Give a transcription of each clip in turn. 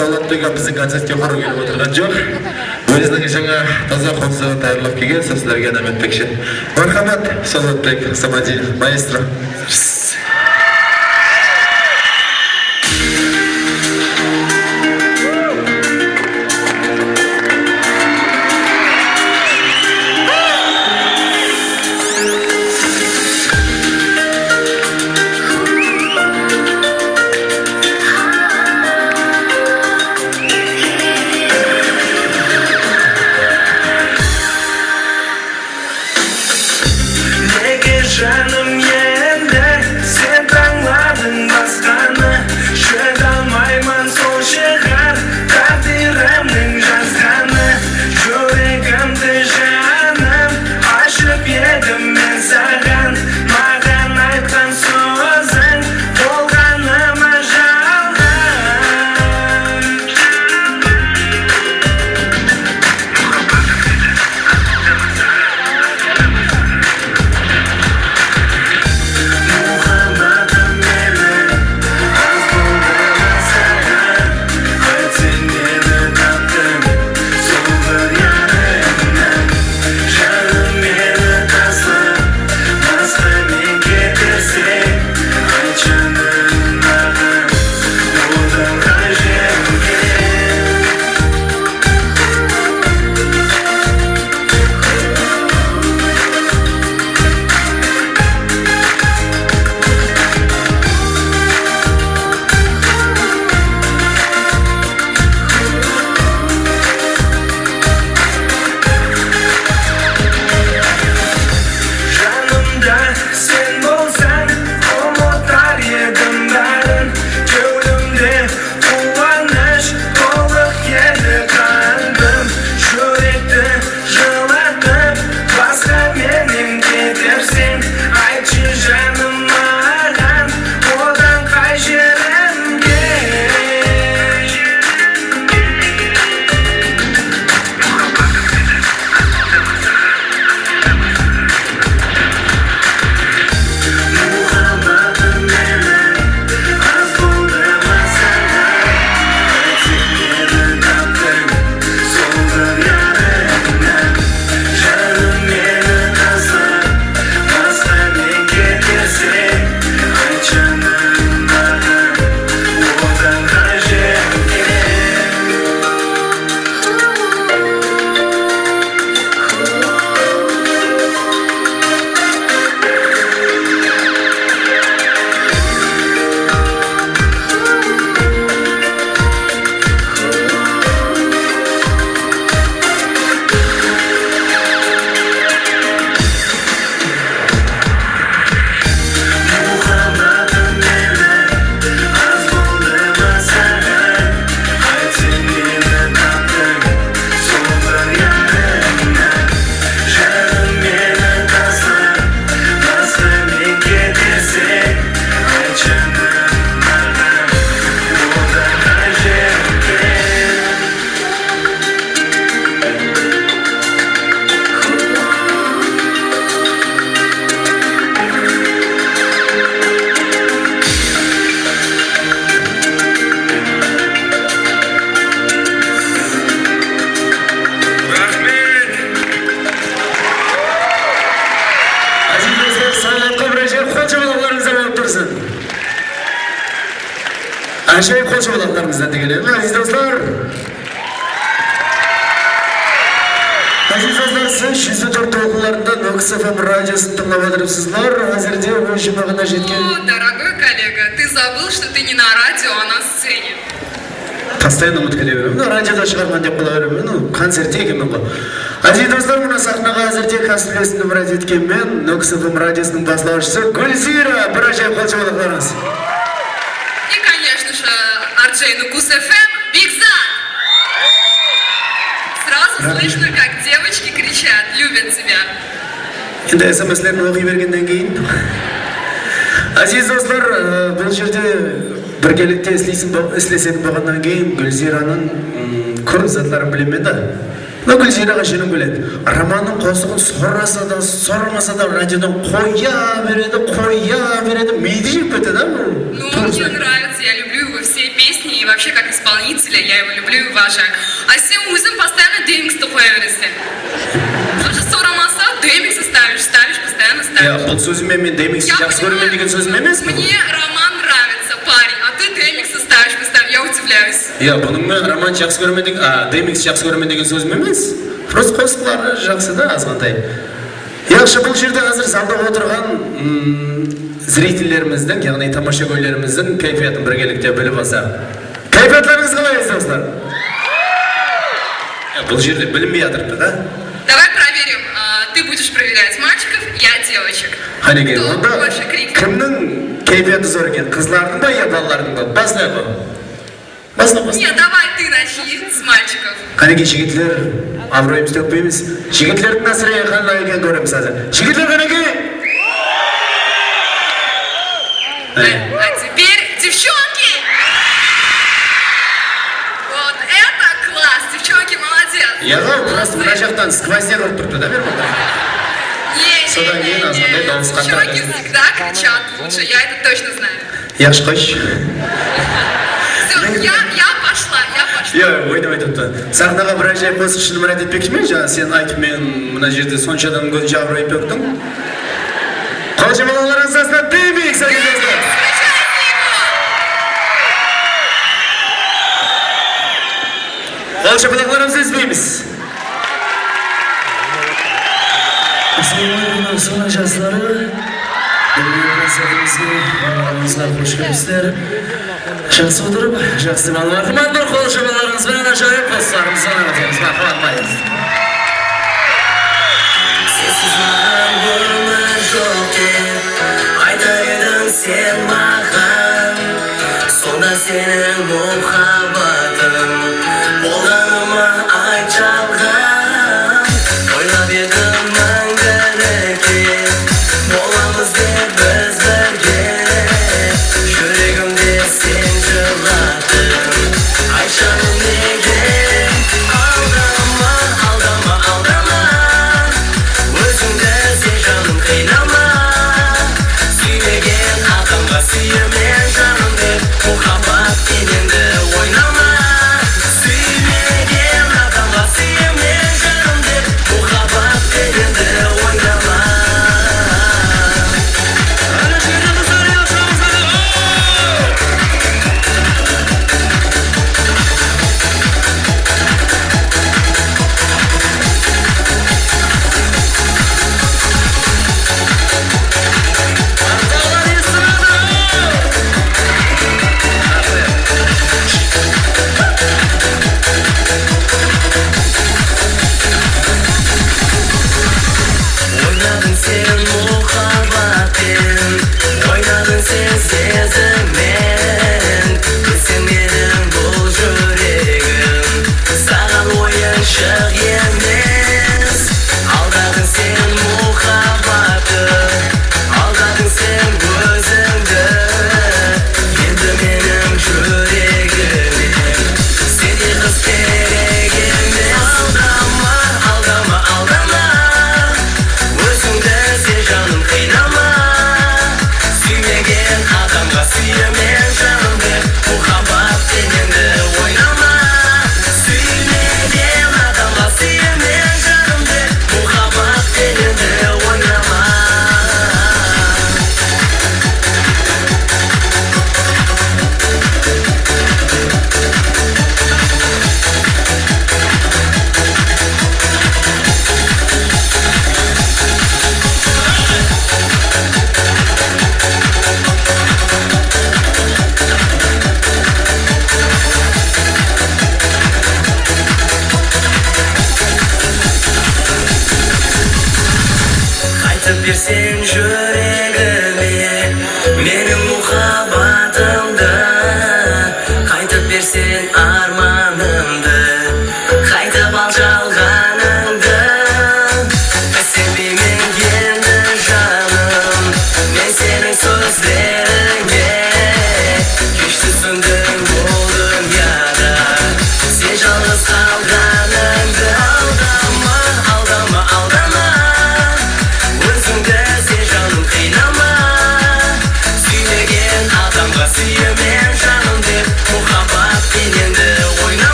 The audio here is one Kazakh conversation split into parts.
Солоттойға біздің концертке қору келіп отырған жоқ. Өзінің жаңа таза қонсы тайырлап келген сіздерге ән етпекші. Мархамат, Солотбек Самадиев, маэстро. Жаным енді сен таңладың басқаны жүре алмаймын сол шығар тағдырымның жазғаны жүрегімді жаным ашып едім мен саған маған айтқан сөзің болғаныма жалған Aşağıya koşu olanlarımızdan da gelelim. Aziz dostlar. Aziz dostlar, siz 104 okularında Nox FM радиосын тыңдап отырсыздар. Әзірде өз жұмағына жеткен. О, дорогой коллега, ты забыл, что ты не на радио, а на сцене. Постоянно ұмытып беремін. Радиода шығарған деп қала беремін. Концертте екенмін ғой. Aziz dostlar, мына сахнаға әзірде кәсіптесін мұрат еткенмен Nox FM радиосының бастаушысы Гүлзира. Бір ажайып қол шабалақтарыңыз. И, конечно же, Арджей Нукус FM, Big Zan. Сразу слышно, как девочки кричат, любят тебя. Енді смс-лерін оқи бергеннен кейін. Aziz dostlar, бұл жерде біргелікте істесетін болғаннан кейін Гүлзираның көп затларын білемін да. Гүлзираға жөнін біледі. Романның қосығын сораса да, сорамаса да радиодан қоя береді, мейді жеп кетеді. Ну, мне нравится, я люблю его все песни и вообще как исполнителя я его люблю и уважаю. А сен өзің постоянно демиксті қоя бересің. Тоже сорамаса демиксті ставишь, постоянно ставишь. Бұл сөзімен мен демиксті жақсы көремін деген сөзім емес пе? Мне Роман нравится, парень, а ты демиксті ставишь, постоянно, я удивляюсь. Бұның мен Роман жақсы көремін деген, демиксті жақсы көремін деген сөзім емес. Просто қосқылары жақсы да, азғантай. Яқшы, бұл жерде қазір залда отырған зрительдеріміздің, яғни тамаша көйлеріміздің кайфиятын біргелікте біліп алсақ. Кайфиятларыңыз қалай достар? Бұл жерде білінбей жатырды да? Давай проверим. Ты будешь проверять мальчиков, я девочек. Қанекей, Кто онда больше крикнет? кімнің кайфияты зор екен? Қызлардың ба, я балалардың ба? Басла ба? Басла. Нет, давай ты начни с мальчиков. Қанекей, жігітлер, абыройымыз төкпейміз. Жігітлердің насырайы қандай екен көреміз қазір. Жігітлер қанекей! А теперь девчонки! Вот это класс! Девчонки, молодец! Яға, просто мына жақтан сквозняк ұрып тұрды да, бермеді? Содан кейін азғандай дауысқа Девчонки тартады. всегда кричат лучше, я это точно знаю. Яқшы қойшы. Все, я пошла. Ойнап айтыпты. Сахнаға бір әжай қосықшы нөмір әдетпекші жаңа сен айтып мен мына жерде сонша адам көз жабырайып өктің. Қолшы балаларыңыз астынан демейік сәкен достар. Қолшы балаларымызды үзбейміз. Ассалаумағалейкум, соңа жастары. Балаларыңызға қош келіпсіздер. Жақсы отырып, жақсы балалар. Құмандар қолшы балаларыңызбен ажайып қостарымыз санағатымыз. Қуанмайыз. Сенсіз маған өмір жоқ деп айтар едің сен маған. Сонда сенің мұхаббатың болғаныма айт жалған. Ойлап едім мәңгілікке боламыз деп біз бірге. Жүрегімде сен жыладың, ай жаным неге? Алдама, алдама, алдама, өзіңді сен жаным қинама. Сүймеген адамға сүйемен жаным деп мұхаббат денеңді ойна.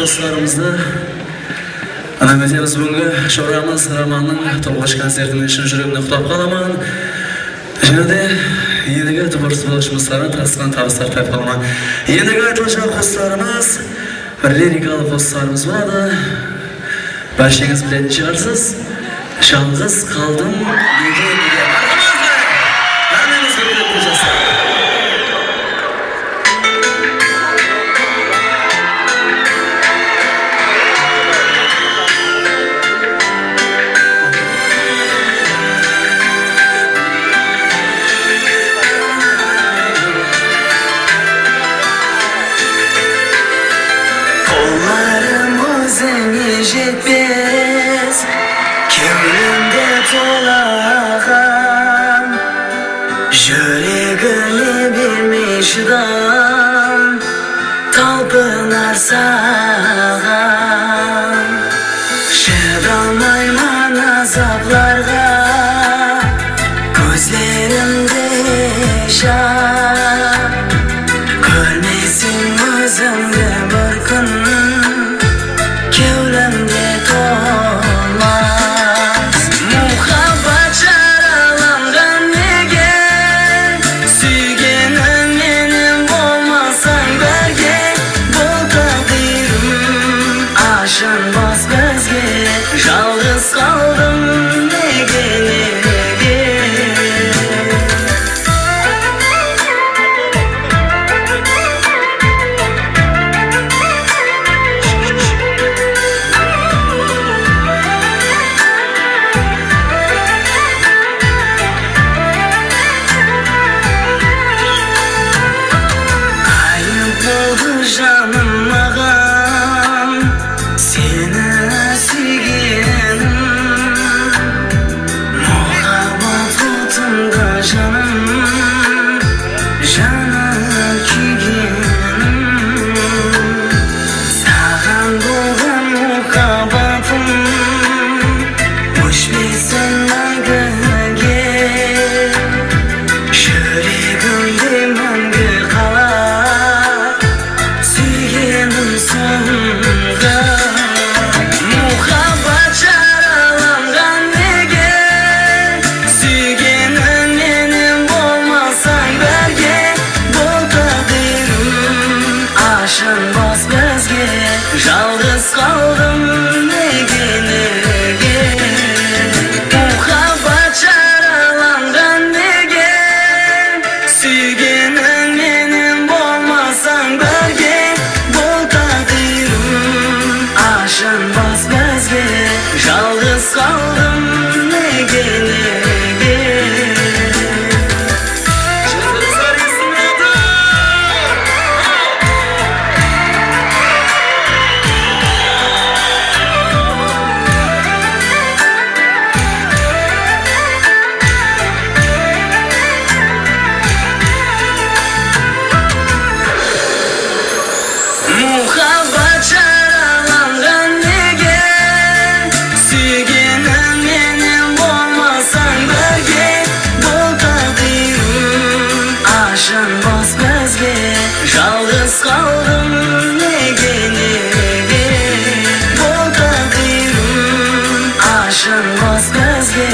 достарымызды ана өтеміз бүгінгі шорамыз Романның тұңғыш концертінің үшін жүрегімді құлап қаламын. Және де ендігі творчы болашымыздарын тасқан табыстар тап қаламын. Ендігі айтылған қостарымыз бір лирикалық қостарымыз болады. Бәшеңіз білетін шығарсыз. Жалғыз қалдым неге жетпес кеудемде толаған жүрегіне бермей шыдам талпынар саған шыдамаймын азапларға көздерімде жас көрмесең өзіңді бір күн кеудемде толмас мұхаббат жараланған неге сүйгенім менен болмасаң бірге бұл тағдырым ашынбас бізге жалғыз қалдым неге жаным маған сені сүйгенім мұхаббат отында жаным жаным күйгенім саған болған мұхаббатым өшпесін мәңгіге жүрегімде мәңгі мұхаббат жараланған неге сүйгенім менен болмасаң бірге бұл тағдырым ашынбас бізге жалғыз қалдым неге мұхаббат жараланған неге сүйгенім менен болмасаң бірге ашынбас бізге жалғыз қалдым неге мұхаббат жараланған неге сүйгенім менен болмасаң бірге бұл тағдырым ашынбас бізге жалғыз қалдым неге бұл тағдырым ашынбас бізге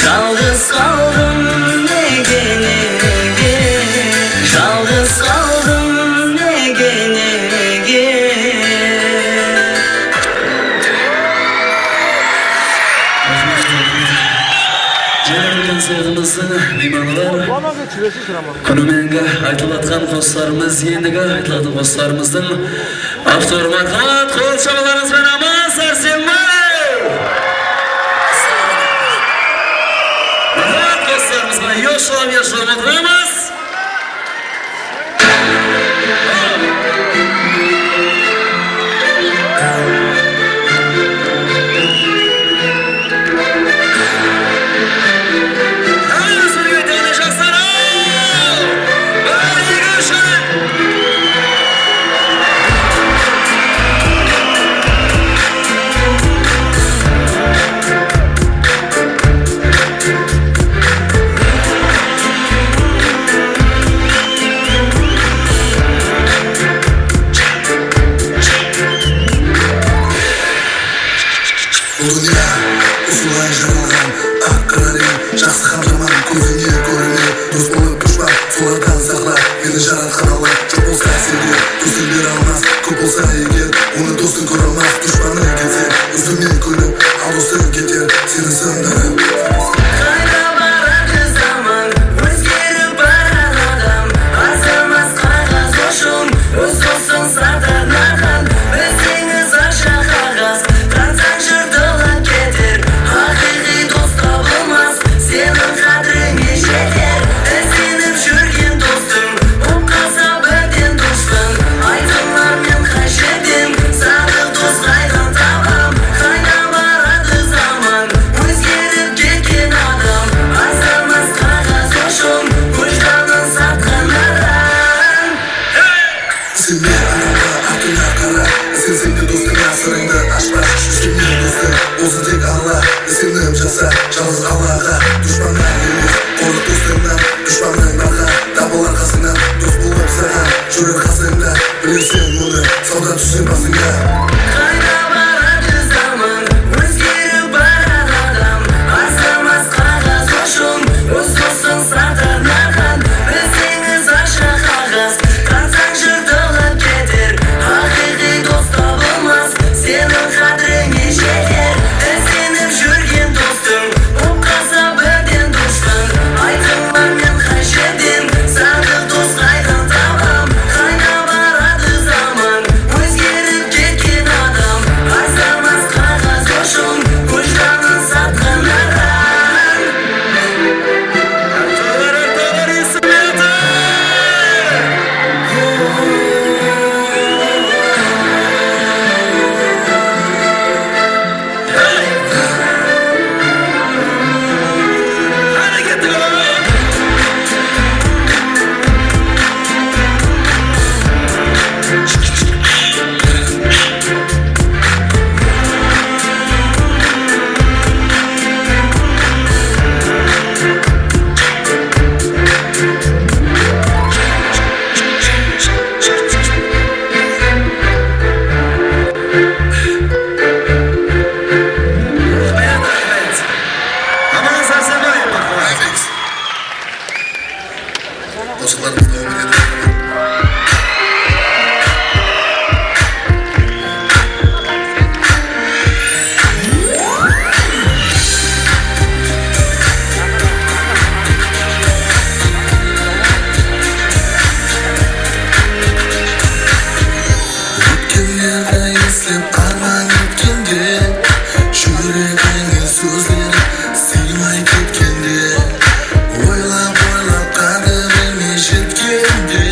жалғыз қалдым неге жалғыз қалдым неге концертіміздің меймандар күніменгі айтылатқан қостарымыз ендігі айтылатын қостарымыздың авторы мархабат қол шабаларыңызбен аман сәрсенбай мархабат қостарымызға ешалап отырамыз. қала жоқ болса сенде төсін бере алмас көп болса егер оны досың көре алмас дұшпаны кетсе үстіңнен күліп ал досы кетер сені сындырып Қайда барады заман өзгеріп барады адам азамас қағаз ұшын өз досын сатанаған іздеңіз ақша қағаз тартсаң жыртылып кетер хақиқи дос табылмас сенің қадіріңе жетер ізденіп жүрген достың болып қалса бірден дұшпан айтыңдар мен қай жерден садық дос қайдан табам қайда барады заман өзгеріп кеткен адам азамас қағаз ұшын өз жанын сатқан адам сенде адамға артыңа қара ізденсең де достың асырыңды ашпа іздеме достың осы тек алла ізденіп жаса жалғыз аллаға дұшпаннан емес қорлық достыңнан дұшпаның барға табылар қасыңнан дос болып саған жүрер қасыңда білерсің мұны сауда түсін басыңа Қайда барады заман өзгеріп барады адам азамас қағаз ұшын өз досын сатанаған іздеңіз ақша қағаз тартсаң жыртылып кетер хақиқи дос табылмас сенің қадіріңе жетер ізденіп жүрген достың болып қалса бірден дұшпан айтыңдар мен қай жерден садық дос қайдан табам қайда барады заман өзгеріп кеткен адам азамас қағаз ұшын өз жанын сатқан адам Аман сарсабай достықтарымыз дауам етеді өткендерді естіп арман еткенде жүрегіңе сөздері сыймай кеткенде ойлап қадіріне жеткенде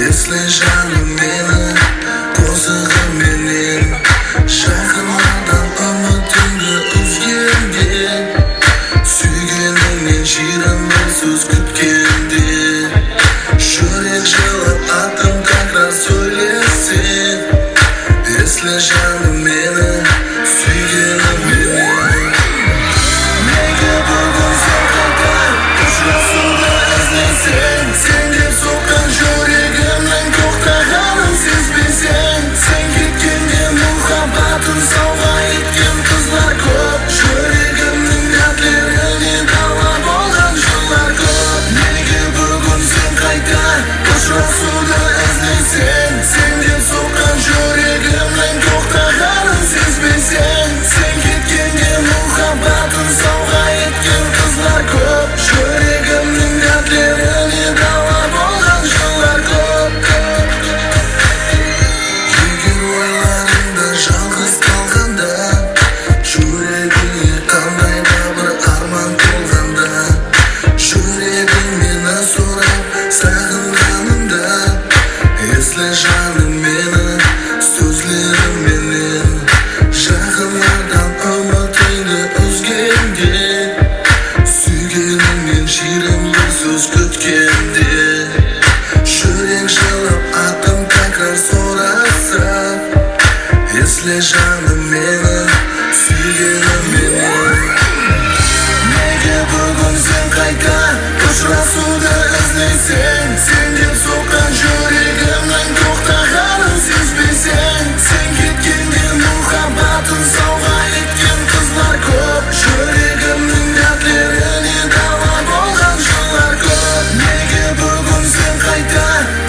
есle жаным мені қосығыменен жақынlardan үмітіңді үзгенде сүйгеніңнен жирен бір сөз күткенде жүрек жылап атым как раз сөйлесең есle жаным мені сүйгеніңменен неге бүгін сен қайта ұшырасуды іздесең сен деп соққан жүрегімнің тоқтағанын сезбесең сен кеткенде мұхаббатын сауға еткен қыздар көп жүрегімнің дәртлеріне дауа болған жылдар көп неге бүгін сен қайта ұшырасуды іздесең сен деп соққан жүрегімнің тоқтағанын сезбесең сен кеткенде мұхаббатын сауға еткен қыздар көп жүрегімнің дәртлеріне дауа болған жылдар көп егер ойларыңда жалғыз қалғанда жүрегіңе қандай да бір арман толғанда жүрегің мені сұрап сағынғанында есle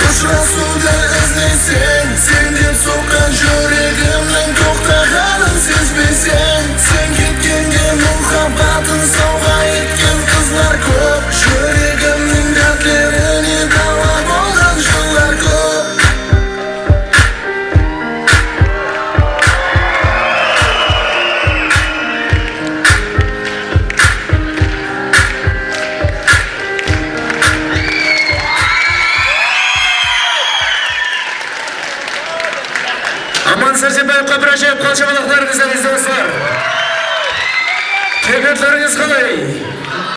Uchrashuvda izlaysan, sen deb so'kkan yuragimning to'xtag'anin sezmaysan. Sen ketganga muhabbatin sovg'a etgan qizlar ko'p, yuragimning dardlarini davab olgan yillar ko'p. Aman Sarjabbayevga bir ajoyib qo'l-chaqaloqlaringizni aziz do'stlar. Kayfiyatlaringiz qalay?